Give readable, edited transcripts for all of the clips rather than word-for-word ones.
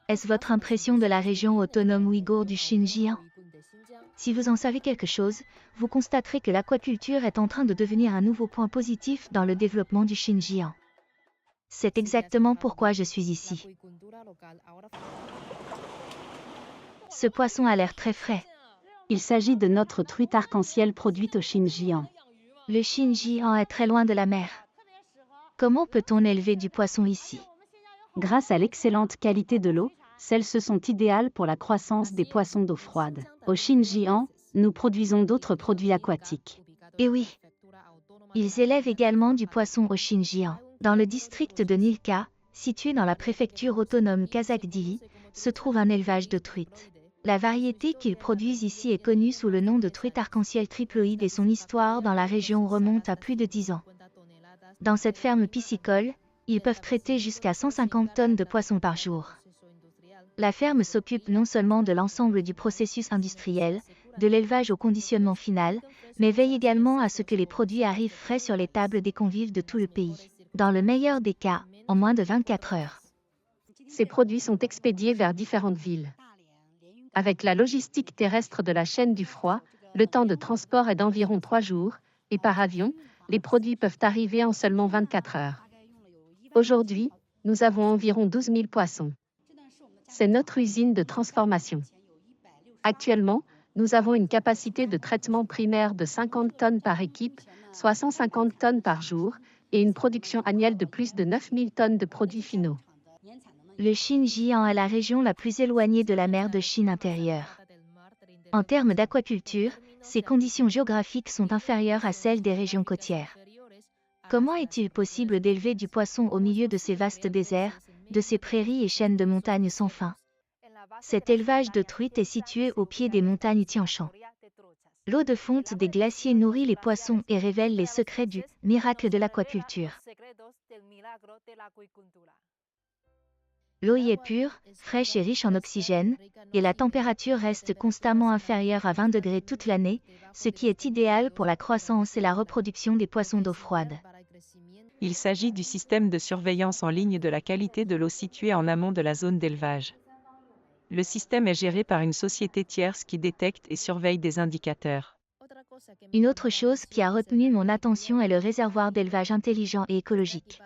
Est-ce votre impression de la région autonome ouïghour du Xinjiang? Si vous en savez quelque chose, vous constaterez que l'aquaculture est en train de devenir un nouveau point positif dans le développement du Xinjiang. C'est exactement pourquoi je suis ici. Ce poisson a l'air très frais. Il s'agit de notre truite arc-en-ciel produite au Xinjiang. Le Xinjiang est très loin de la mer. Comment peut-on élever du poisson ici? Grâce à l'excellente qualité de l'eau, celles-ci sont idéales pour la croissance des poissons d'eau froide. Au Xinjiang, nous produisons d'autres produits aquatiques. Et oui, ils élèvent également du poisson au Xinjiang. Dans le district de Nilka, situé dans la préfecture autonome Kazakh-Dili, se trouve un élevage de truites. La variété qu'ils produisent ici est connue sous le nom de truite arc-en-ciel triploïde et son histoire dans la région remonte à plus de 10 ans. Dans cette ferme piscicole, ils peuvent traiter jusqu'à 150 tonnes de poissons par jour. La ferme s'occupe non seulement de l'ensemble du processus industriel, de l'élevage au conditionnement final, mais veille également à ce que les produits arrivent frais sur les tables des convives de tout le pays. Dans le meilleur des cas, en moins de 24 heures. Ces produits sont expédiés vers différentes villes. Avec la logistique terrestre de la chaîne du froid, le temps de transport est d'environ 3 jours, et par avion, les produits peuvent arriver en seulement 24 heures. Aujourd'hui, nous avons environ 12 000 poissons. C'est notre usine de transformation. Actuellement, nous avons une capacité de traitement primaire de 50 tonnes par équipe, soit 150 tonnes par jour, et une production annuelle de plus de 9 000 tonnes de produits finaux. Le Xinjiang est la région la plus éloignée de la mer de Chine intérieure. En termes d'aquaculture, ces conditions géographiques sont inférieures à celles des régions côtières. Comment est-il possible d'élever du poisson au milieu de ces vastes déserts, de ces prairies et chaînes de montagnes sans fin? Cet élevage de truites est situé au pied des montagnes Tian Shan. L'eau de fonte des glaciers nourrit les poissons et révèle les secrets du miracle de l'aquaculture. L'eau y est pure, fraîche et riche en oxygène, et la température reste constamment inférieure à 20 degrés toute l'année, ce qui est idéal pour la croissance et la reproduction des poissons d'eau froide. Il s'agit du système de surveillance en ligne de la qualité de l'eau situé en amont de la zone d'élevage. Le système est géré par une société tierce qui détecte et surveille des indicateurs. Une autre chose qui a retenu mon attention est le réservoir d'élevage intelligent et écologique.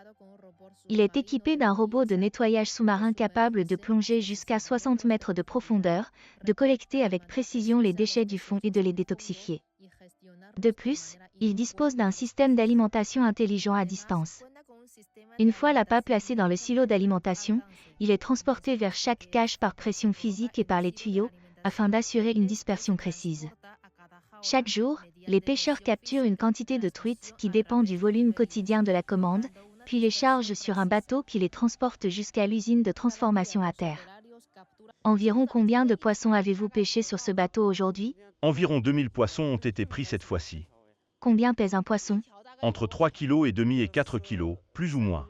Il est équipé d'un robot de nettoyage sous-marin capable de plonger jusqu'à 60 mètres de profondeur, de collecter avec précision les déchets du fond et de les détoxifier. De plus, il dispose d'un système d'alimentation intelligent à distance. Une fois l'appât placé dans le silo d'alimentation, il est transporté vers chaque cage par pression physique et par les tuyaux, afin d'assurer une dispersion précise. Chaque jour, les pêcheurs capturent une quantité de truites qui dépend du volume quotidien de la commande, puis les chargent sur un bateau qui les transporte jusqu'à l'usine de transformation à terre. Environ combien de poissons avez-vous pêché sur ce bateau aujourd'hui? Environ 2000 poissons ont été pris cette fois-ci. Combien pèse un poisson? Entre 3,5 kg et 4 kg, plus ou moins.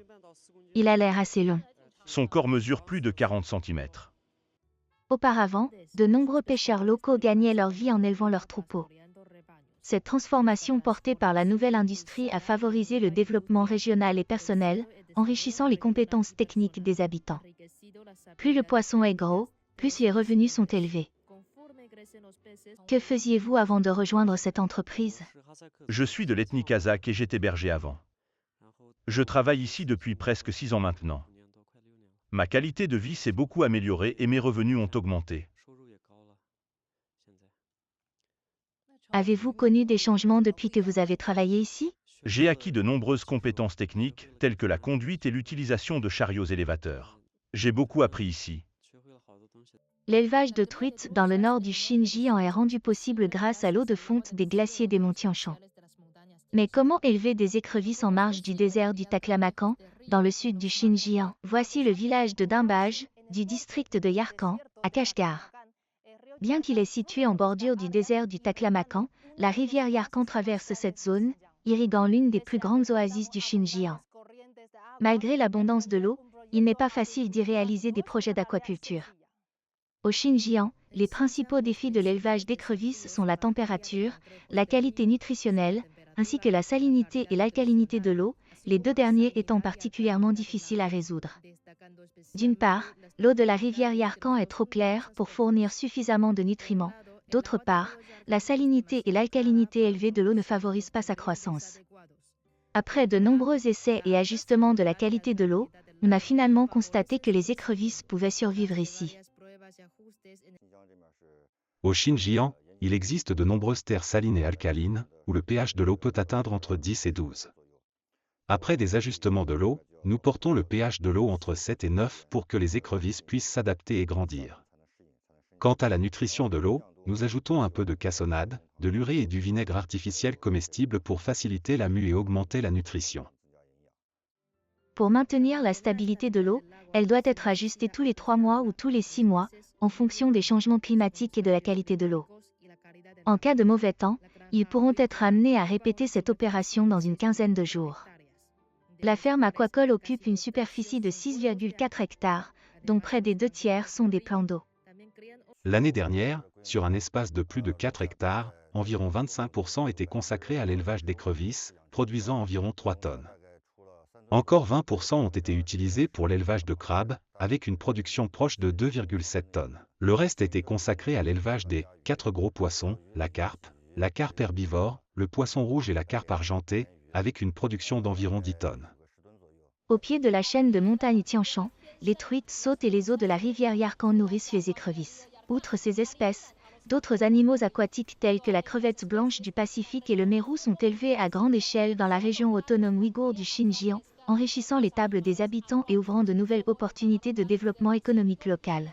Il a l'air assez long. Son corps mesure plus de 40 cm. Auparavant, de nombreux pêcheurs locaux gagnaient leur vie en élevant leurs troupeaux. Cette transformation portée par la nouvelle industrie a favorisé le développement régional et personnel, enrichissant les compétences techniques des habitants. Plus le poisson est gros, plus les revenus sont élevés. Que faisiez-vous avant de rejoindre cette entreprise? Je suis de l'ethnie kazakh et j'étais berger avant. Je travaille ici depuis presque 6 ans maintenant. Ma qualité de vie s'est beaucoup améliorée et mes revenus ont augmenté. Avez-vous connu des changements depuis que vous avez travaillé ici? J'ai acquis de nombreuses compétences techniques, telles que la conduite et l'utilisation de chariots élévateurs. J'ai beaucoup appris ici. L'élevage de truites dans le nord du Xinjiang est rendu possible grâce à l'eau de fonte des glaciers des monts Tian Shan. Mais comment élever des écrevisses en marge du désert du Taklamakan, dans le sud du Xinjiang? Voici le village de Dimbaj, du district de Yarkand, à Kashgar. Bien qu'il est situé en bordure du désert du Taklamakan, la rivière Yarkand traverse cette zone, irriguant l'une des plus grandes oasis du Xinjiang. Malgré l'abondance de l'eau, il n'est pas facile d'y réaliser des projets d'aquaculture. Au Xinjiang, les principaux défis de l'élevage d'écrevisses sont la température, la qualité nutritionnelle, ainsi que la salinité et l'alcalinité de l'eau, les deux derniers étant particulièrement difficiles à résoudre. D'une part, l'eau de la rivière Yarkand est trop claire pour fournir suffisamment de nutriments. D'autre part, la salinité et l'alcalinité élevée de l'eau ne favorisent pas sa croissance. Après de nombreux essais et ajustements de la qualité de l'eau, on a finalement constaté que les écrevisses pouvaient survivre ici. Au Xinjiang, il existe de nombreuses terres salines et alcalines, où le pH de l'eau peut atteindre entre 10 et 12. Après des ajustements de l'eau, nous portons le pH de l'eau entre 7 et 9 pour que les écrevisses puissent s'adapter et grandir. Quant à la nutrition de l'eau, nous ajoutons un peu de cassonade, de l'urée et du vinaigre artificiel comestible pour faciliter la mue et augmenter la nutrition. Pour maintenir la stabilité de l'eau, elle doit être ajustée tous les 3 mois ou tous les 6 mois, en fonction des changements climatiques et de la qualité de l'eau. En cas de mauvais temps, ils pourront être amenés à répéter cette opération dans une quinzaine de jours. La ferme aquacole occupe une superficie de 6,4 hectares, dont près des 2 tiers sont des plans d'eau. L'année dernière, sur un espace de plus de 4 hectares, environ 25% étaient consacrés à l'élevage d'écrevisses, produisant environ 3 tonnes. Encore 20% ont été utilisés pour l'élevage de crabes, avec une production proche de 2,7 tonnes. Le reste était consacré à l'élevage des 4 gros poissons, la carpe herbivore, le poisson rouge et la carpe argentée, avec une production d'environ 10 tonnes. Au pied de la chaîne de montagne Tian Shan, les truites sautent et les eaux de la rivière Yarkand nourrissent les écrevisses. Outre ces espèces, d'autres animaux aquatiques tels que la crevette blanche du Pacifique et le mérou sont élevés à grande échelle dans la région autonome ouïghour du Xinjiang, enrichissant les tables des habitants et ouvrant de nouvelles opportunités de développement économique local.